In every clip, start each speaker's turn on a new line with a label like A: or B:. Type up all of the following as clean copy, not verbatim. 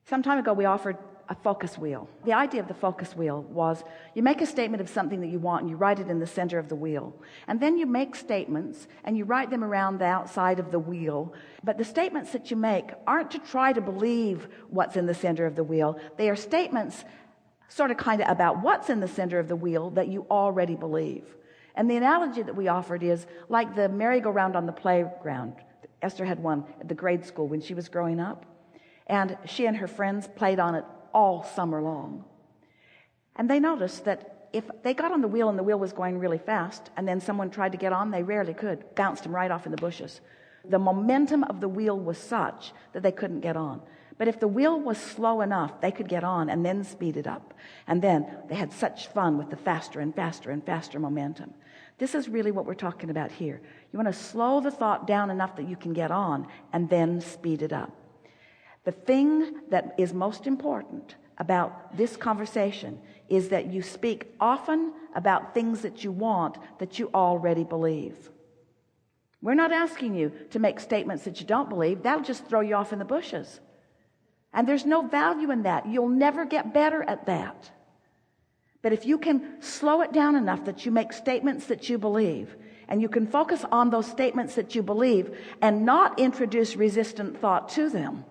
A: Some time ago we offered a focus wheel. The idea of the focus wheel was you make a statement of something that you want and you write it in the center of the wheel, and then you make statements and you write them around the outside of the wheel. But the statements that you make aren't to try to believe what's in the center of the wheel. They are statements sort of kind of about what's in the center of the wheel that you already believe. And the analogy that we offered is like the merry-go-round on the playground. Esther had one at the grade school when she was growing up, and she and her friends played on it all summer long. And they noticed that if they got on the wheel and the wheel was going really fast and then someone tried to get on, they rarely could. Bounced them right off in the bushes. The momentum of the wheel was such that they couldn't get on. But if the wheel was slow enough, they could get on and then speed it up. And then they had such fun with the faster and faster and faster momentum. This is really what we're talking about here. You want to slow the thought down enough that you can get on and then speed it up. The thing that is most important about this conversation is that you speak often about things that you want that you already believe. We're not asking you to make statements that you don't believe. That'll just throw you off in the bushes. And there's no value in that. You'll never get better at that. But if you can slow it down enough that you make statements that you believe, and you can focus on those statements that you believe and not introduce resistant thought to them,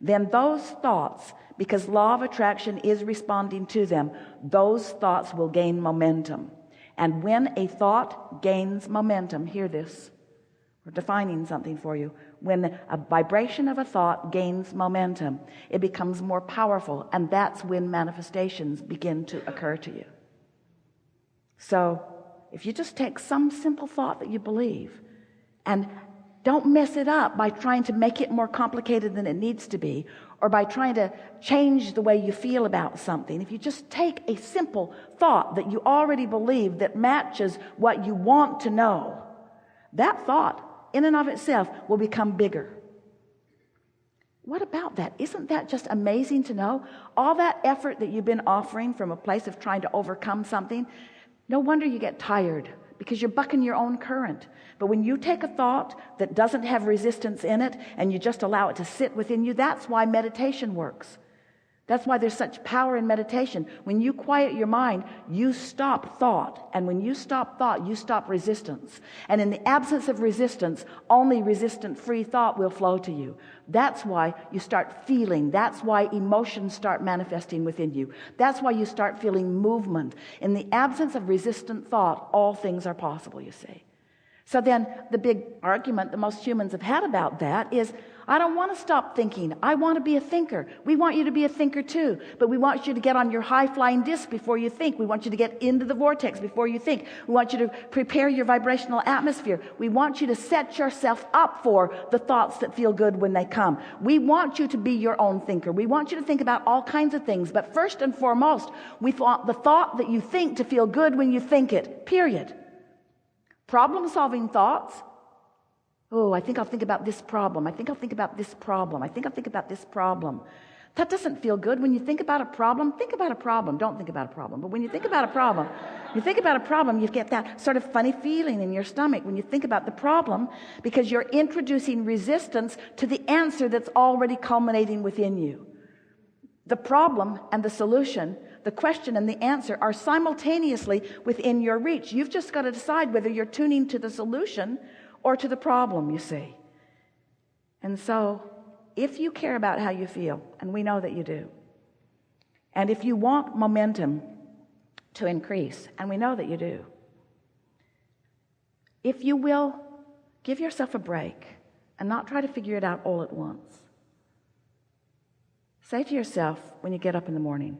A: then those thoughts, because law of attraction is responding to them, those thoughts will gain momentum. And when a thought gains momentum, hear this, we're defining something for you. When a vibration of a thought gains momentum, it becomes more powerful, and that's when manifestations begin to occur to you. So if you just take some simple thought that you believe and don't mess it up by trying to make it more complicated than it needs to be, or by trying to change the way you feel about something. If you just take a simple thought that you already believe that matches what you want to know, that thought in and of itself will become bigger. What about that? Isn't that just amazing to know? All that effort that you've been offering from a place of trying to overcome something, no wonder you get tired, because you're bucking your own current. But when you take a thought that doesn't have resistance in it and you just allow it to sit within you, that's why meditation works. That's why there's such power in meditation. When you quiet your mind, you stop thought. And when you stop thought, you stop resistance. And in the absence of resistance, only resistant-free thought will flow to you. That's why you start feeling. That's why emotions start manifesting within you. That's why you start feeling movement. In the absence of resistant thought, all things are possible, you see. So then the big argument that most humans have had about that is, I don't want to stop thinking. I want to be a thinker. We want you to be a thinker too, but we want you to get on your high-flying disc before you think. We want you to get into the vortex before you think. We want you to prepare your vibrational atmosphere. We want you to set yourself up for the thoughts that feel good when they come. We want you to be your own thinker. We want you to think about all kinds of things, but first and foremost, we want the thought that you think to feel good when you think it, period. Problem-solving thoughts. Oh, I think I'll think about this problem. I think I'll think about this problem. I think I'll think about this problem. That doesn't feel good. When you think about a problem, think about a problem. Don't think about a problem. But when you think about a problem, you get that sort of funny feeling in your stomach when you think about the problem, because you're introducing resistance to the answer that's already culminating within you. The problem and the solution, the question and the answer, are simultaneously within your reach. You've just got to decide whether you're tuning to the solution or to the problem, you see. And so if you care about how you feel, and we know that you do, and if you want momentum to increase, and we know that you do, if you will give yourself a break and not try to figure it out all at once, say to yourself when you get up in the morning,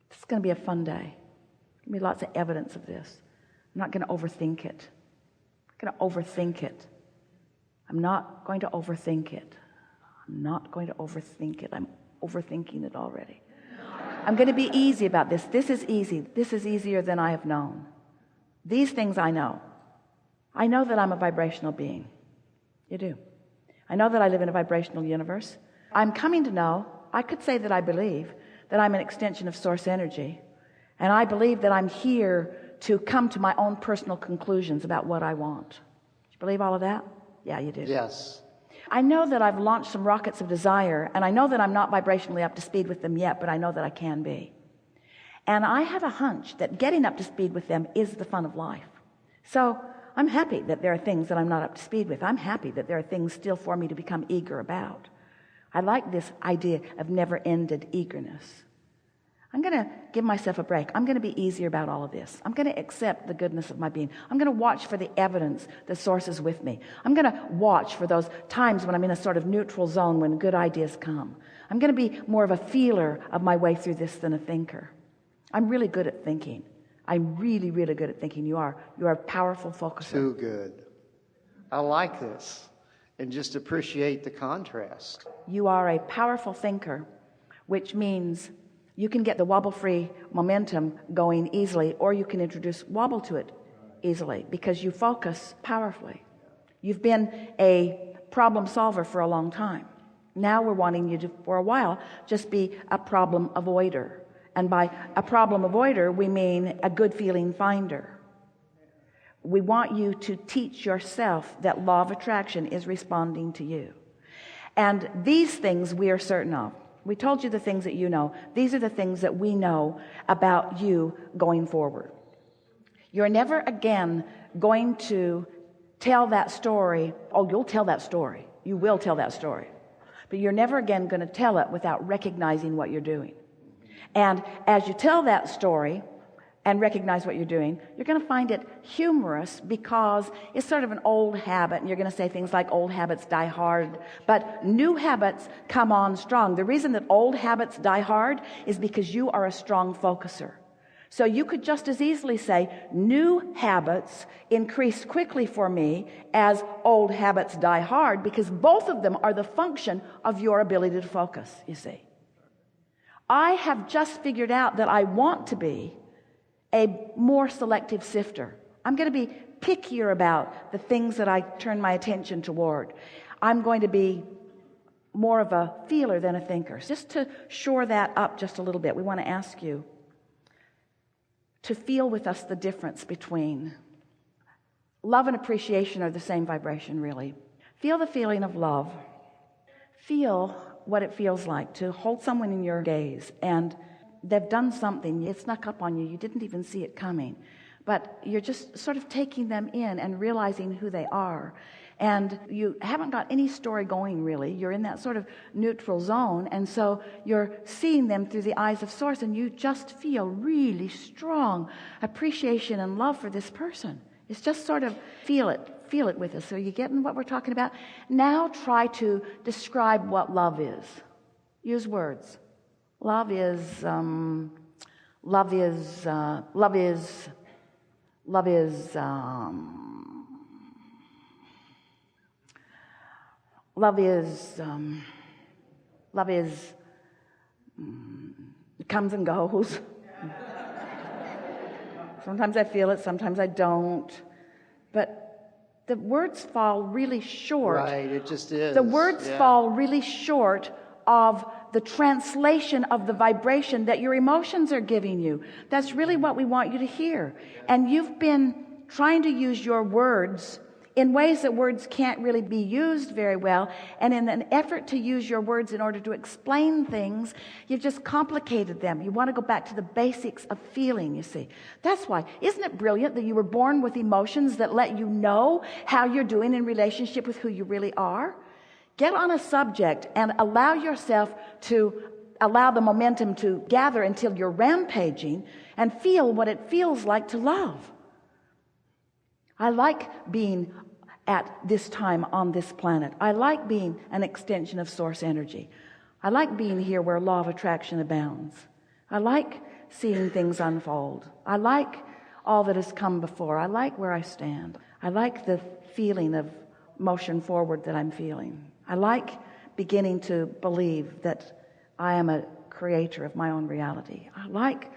A: this is going to be a fun day. There's going to be lots of evidence of this. I'm not going to overthink it. I'm not going to overthink it. I'm not going to overthink it. I'm not going to overthink it. I'm overthinking it already. I'm going to be easy about this. This is easy. This is easier than I have known. These things I know. I know that I'm a vibrational being. You do. I know that I live in a vibrational universe. I'm coming to know, I could say that I believe that I'm an extension of source energy. And I believe that I'm here to come to my own personal conclusions about what I want. Do you believe all of that? Yeah, you do.
B: Yes.
A: I know that I've launched some rockets of desire, and I know that I'm not vibrationally up to speed with them yet, but I know that I can be. And I have a hunch that getting up to speed with them is the fun of life. So I'm happy that there are things that I'm not up to speed with. I'm happy that there are things still for me to become eager about. I like this idea of never-ended eagerness. I'm going to give myself a break. I'm going to be easier about all of this. I'm going to accept the goodness of my being. I'm going to watch for the evidence that Source is with me. I'm going to watch for those times when I'm in a sort of neutral zone when good ideas come. I'm going to be more of a feeler of my way through this than a thinker. I'm really good at thinking. I'm really, really good at thinking. You are a powerful focuser.
B: Too good. I like this. And just appreciate the contrast.
A: You are a powerful thinker, which means you can get the wobble-free momentum going easily, or you can introduce wobble to it easily because you focus powerfully. You've been a problem solver for a long time. Now we're wanting you to, for a while, just be a problem avoider. And by a problem avoider, we mean a good feeling finder. We want you to teach yourself that law of attraction is responding to you. And these things we are certain of. We told you the things that you know. These are the things that we know about you going forward. You're never again going to tell that story. Oh, you'll tell that story. You will tell that story. But you're never again going to tell it without recognizing what you're doing. And as you tell that story and recognize what you're doing, you're going to find it humorous because it's sort of an old habit, and you're going to say things like old habits die hard, but new habits come on strong. The reason that old habits die hard is because you are a strong focuser. So you could just as easily say new habits increase quickly for me as old habits die hard, because both of them are the function of your ability to focus, you see. I have just figured out that I want to be a more selective sifter. I'm going to be pickier about the things that I turn my attention toward. I'm going to be more of a feeler than a thinker. Just to shore that up just a little bit, we want to ask you to feel with us the difference between love and appreciation are the same vibration, really. Feel the feeling of love. Feel what it feels like to hold someone in your gaze and they've done something, it snuck up on you, you didn't even see it coming, but you're just sort of taking them in and realizing who they are, and you haven't got any story going really. You're in that sort of neutral zone, and so you're seeing them through the eyes of Source, and you just feel really strong appreciation and love for this person. It's just sort of feel it with us. So you getting what we're talking about? Now try to describe what love is. Use words. Love is it comes and goes. Sometimes I feel it, sometimes I don't. But the words fall really short.
B: Right, it just is.
A: The words fall really short of the translation of the vibration that your emotions are giving you. That's really what we want you to hear. And you've been trying to use your words in ways that words can't really be used very well, and in an effort to use your words in order to explain things, you've just complicated them. You want to go back to the basics of feeling, you see. That's why. Isn't it brilliant that you were born with emotions that let you know how you're doing in relationship with who you really are? Get on a subject and allow yourself to allow the momentum to gather until you're rampaging and feel what it feels like to love. I like being at this time on this planet. I like being an extension of Source energy. I like being here where law of attraction abounds. I like seeing things unfold. I like all that has come before. I like where I stand. I like the feeling of motion forward that I'm feeling. I like beginning to believe that I am a creator of my own reality. I like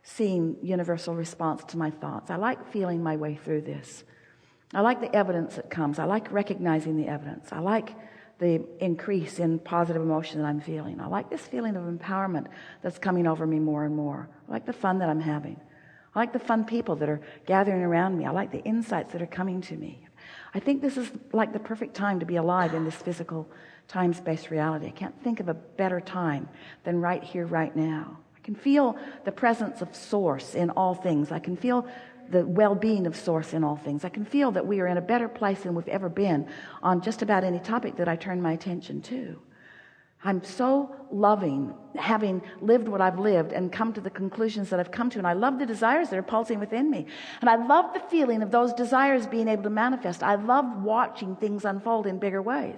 A: seeing universal response to my thoughts. I like feeling my way through this. I like the evidence that comes. I like recognizing the evidence. I like the increase in positive emotion that I'm feeling. I like this feeling of empowerment that's coming over me more and more. I like the fun that I'm having. I like the fun people that are gathering around me. I like the insights that are coming to me. I think this is like the perfect time to be alive in this physical time-space reality. I can't think of a better time than right here, right now. I can feel the presence of Source in all things. I can feel the well-being of Source in all things. I can feel that we are in a better place than we've ever been on just about any topic that I turn my attention to. I'm so loving having lived what I've lived and come to the conclusions that I've come to, and I love the desires that are pulsing within me, and I love the feeling of those desires being able to manifest. I love watching things unfold in bigger ways.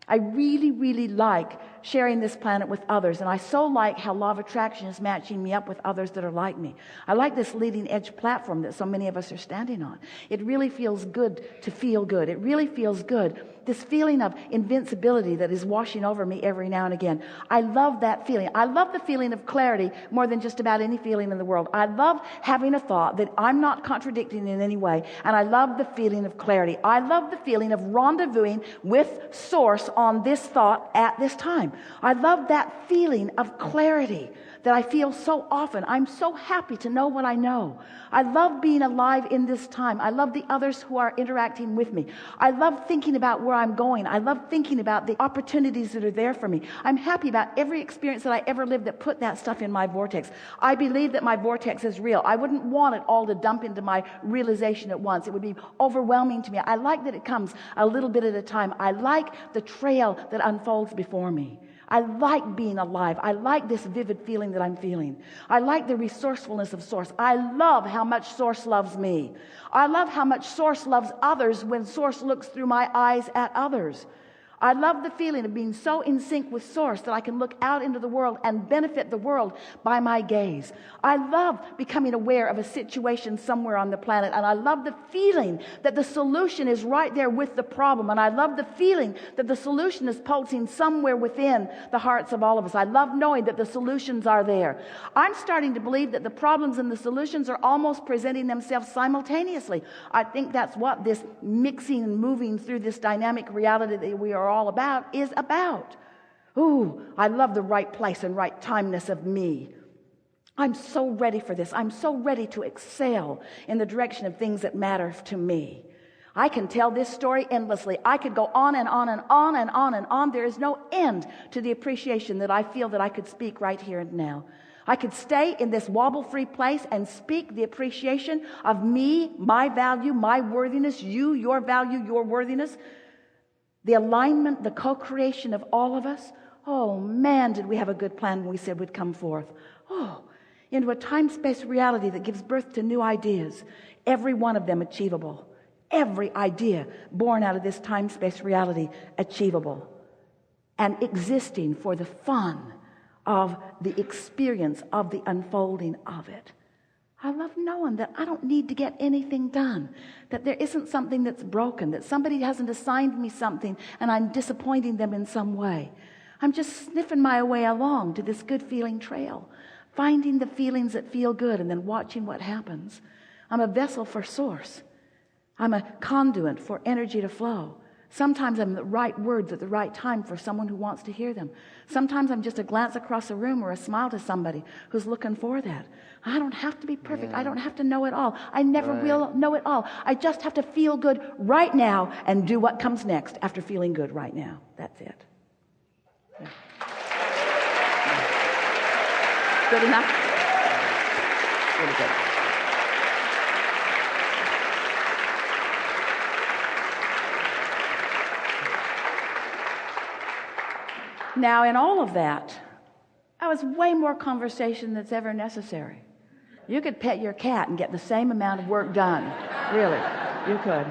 A: I really, really like sharing this planet with others, and I so like how law of attraction is matching me up with others that are like me. I like this leading edge platform that so many of us are standing on. It really feels good to feel good. It really feels good. This feeling of invincibility that is washing over me every now and again. I love that feeling. I love the feeling of clarity more than just about any feeling in the world. I love having a thought that I'm not contradicting in any way, and I love the feeling of clarity. I love the feeling of rendezvousing with Source on this thought at this time. I love that feeling of clarity that I feel so often. I'm so happy to know what I know. I love being alive in this time. I love the others who are interacting with me. I love thinking about where I'm going. I love thinking about the opportunities that are there for me. I'm happy about every experience that I ever lived that put that stuff in my vortex. I believe that my vortex is real. I wouldn't want it all to dump into my realization at once. It would be overwhelming to me. I like that it comes a little bit at a time. I like the trail that unfolds before me. I like being alive. I like this vivid feeling that I'm feeling. I like the resourcefulness of Source. I love how much Source loves me. I love how much Source loves others when Source looks through my eyes at others. I love the feeling of being so in sync with Source that I can look out into the world and benefit the world by my gaze. I love becoming aware of a situation somewhere on the planet, and I love the feeling that the solution is right there with the problem, and I love the feeling that the solution is pulsing somewhere within the hearts of all of us. I love knowing that the solutions are there. I'm starting to believe that the problems and the solutions are almost presenting themselves simultaneously. I think that's what this mixing and moving through this dynamic reality that we are all about is about. Ooh, I love the right place and right timeness of me. I'm so ready for this. I'm so ready to excel in the direction of things that matter to me. I can tell this story endlessly. I could go on and on and on and on and on. There is no end to the appreciation that I feel that I could speak right here and now. I could stay in this wobble-free place and speak the appreciation of me, my value, my worthiness, you, your value, your worthiness, the alignment, the co-creation of all of us. Oh man, did we have a good plan when we said we'd come forth. Oh, into a time-space reality that gives birth to new ideas, every one of them achievable. Every idea born out of this time-space reality achievable and existing for the fun of the experience of the unfolding of it. I love knowing that I don't need to get anything done, that there isn't something that's broken, that somebody hasn't assigned me something and I'm disappointing them in some way. I'm just sniffing my way along to this good feeling trail, finding the feelings that feel good and then watching what happens. I'm a vessel for Source. I'm a conduit for energy to flow. Sometimes I'm the right words at the right time for someone who wants to hear them. Sometimes I'm just a glance across a room or a smile to somebody who's looking for that. I don't have to be perfect. Yeah. I don't have to know it all. I never will know it all. I just have to feel good right now and do what comes next after feeling good right now. That's it. Yeah. Good enough? Really good. Now, in all of that was way more conversation that's ever necessary. You could pet your cat and get the same amount of work done. Really, you could.